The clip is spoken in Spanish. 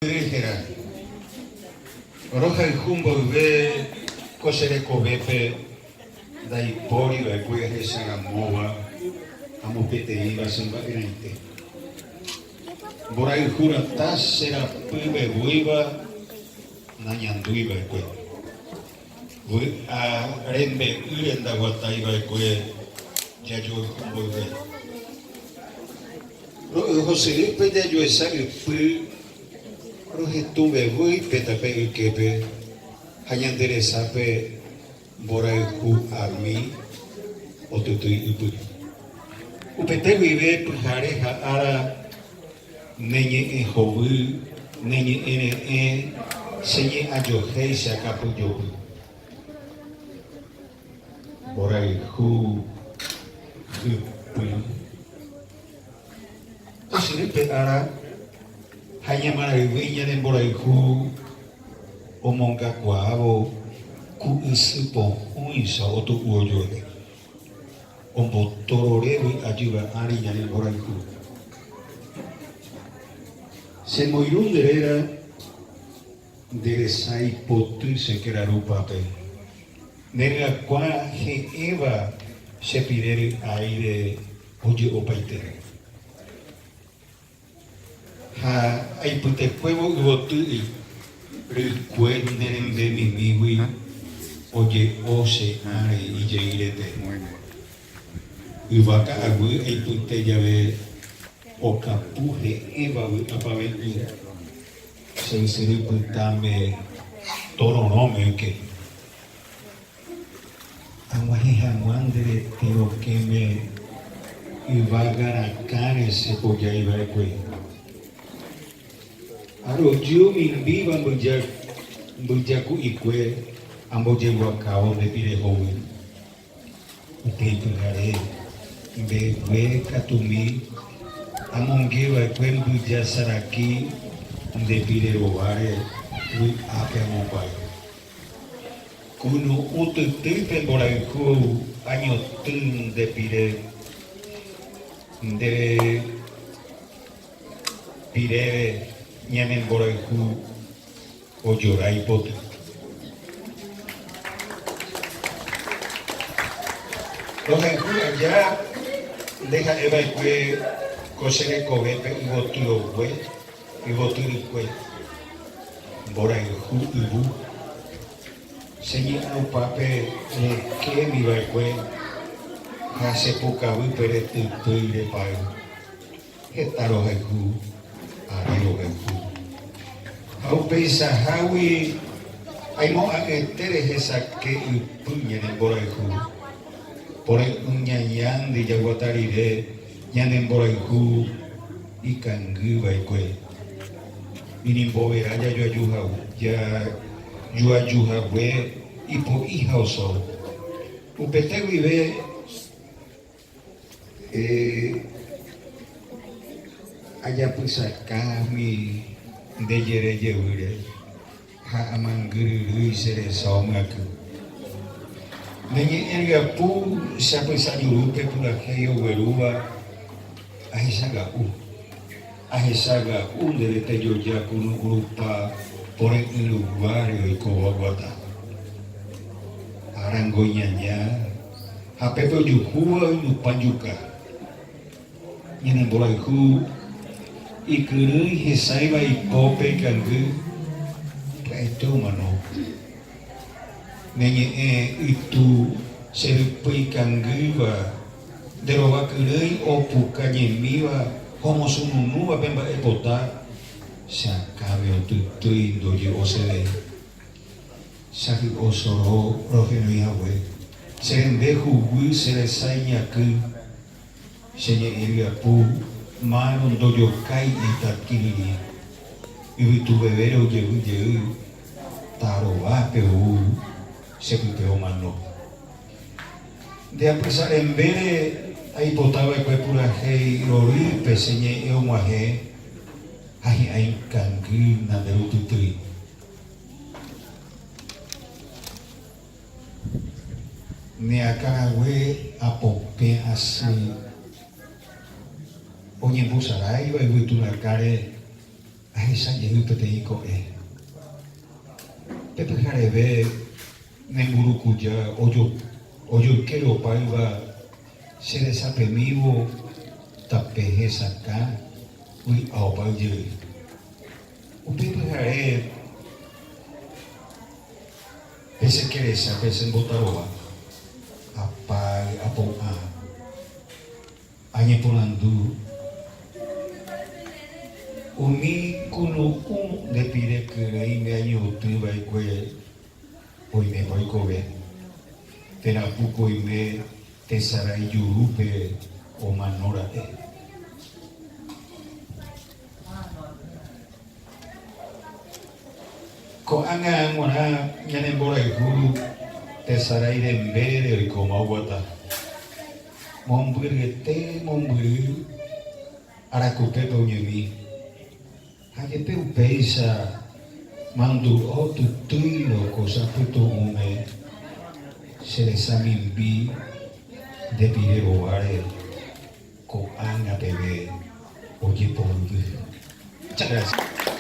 Dijera, roja y jumbo ve cosere cobepe da ipori da cuere sagamoa amo que te iba sin variante. Borai jura tasera pibe buiva nañanduiba kwe. A rembe urenda wataiba kwe ya yo jumbo ve. José Pede yo esagi pi rohe tuve vui petape kepe hanyandere sape borai hu armi otutui upu upete vive pujare ha ara nenye e hovu nenye ene senye ajohei sakapu jobu borai hu upu asiripe ara hanya mana winya ne borai ku omonga kwabo ku isipo uisa oto uojole ombo torore wi ajuba ari nyane borai ku se moiru derera dere sai potu se keraru pape nera kwa he eva se pidere aire oje opaitere ha ai pute puevo gotui recuerden de mi miwi oye ose are y jeirete y vaca agui ai pute llave o capuje eva apavendi se insiri putame toro no me que aguaje jamuandere pero que me y va garacare se polla y va aro yo min viva mbujaku ikwe amboje wakao de pire howe utepare bewe katumi amongewa ikwe mbuja saraki de pire ovare wi ape mopai kuno utetepe boraiku año tin de pire Nyamen boraiku o llorai pote. Los enjuras ya deja eva y cue cosere cobepe y boturo cue y boturo cue. Boraiku ibu. Señi au pape que mi va cue. Hace poca vi pere tu de payo. Etaro enju. Ariyo enju. Au pesa hawi aimo aetere hesa que puña en boraiku por uñayan de yaguatari de ñanen boraiku y kangu baikue inin bovera ya yo ayuha ya yo ayuha we y po hija oso upete vive allá pues acá mi de yere yewire ha amanguru sere somaku nenye erga pu sape sayuru pe pula keyo weruba ahisaga de teyo ya kunu grupa por el lugar y coaguata arangoñaña ha pepe yukuwa y panjuka ñene boraiku ikuri hisaiba ipope kangu itu mano nenye itu serupui kangu ba deroba kuri opuka nyemiwa homo sununu ba pemba epota sakabe otutui doje osele saki osoro rofeno yawe serende hugu sere sainya ku senye iria pu mano doyo kai itakiri ibi tu bebero yehu taro apeu se pipeo mano de apresar en vere ahí potaba que pura hei rori peseñe eu mahe ai ai kangi na de ututui ne akarawe apope asi onye busarai va ibu tu nakare a esa lleno peteico Pepe Jarebe, Nemburucuya, Oyo quiero paiva, se desapemivo, tapeje saca, uy, aopaye. Pepe Jarebe, pese queresa, pese en botaroba, apai, apoa, añeponandu, umi kuno de pide que ahí me ayo tuba y que hoy me voy cobe terapuco y me tesara y yurupe o manora ko anga mona ñane bora y guru tesara y dembere y como aguata momburete momburu aracupe peñemi Hanya peu peisa mandu o tu tuilo cosa puto ume se desamimbi de pide boare ko anga bebé oye por Muchas gracias.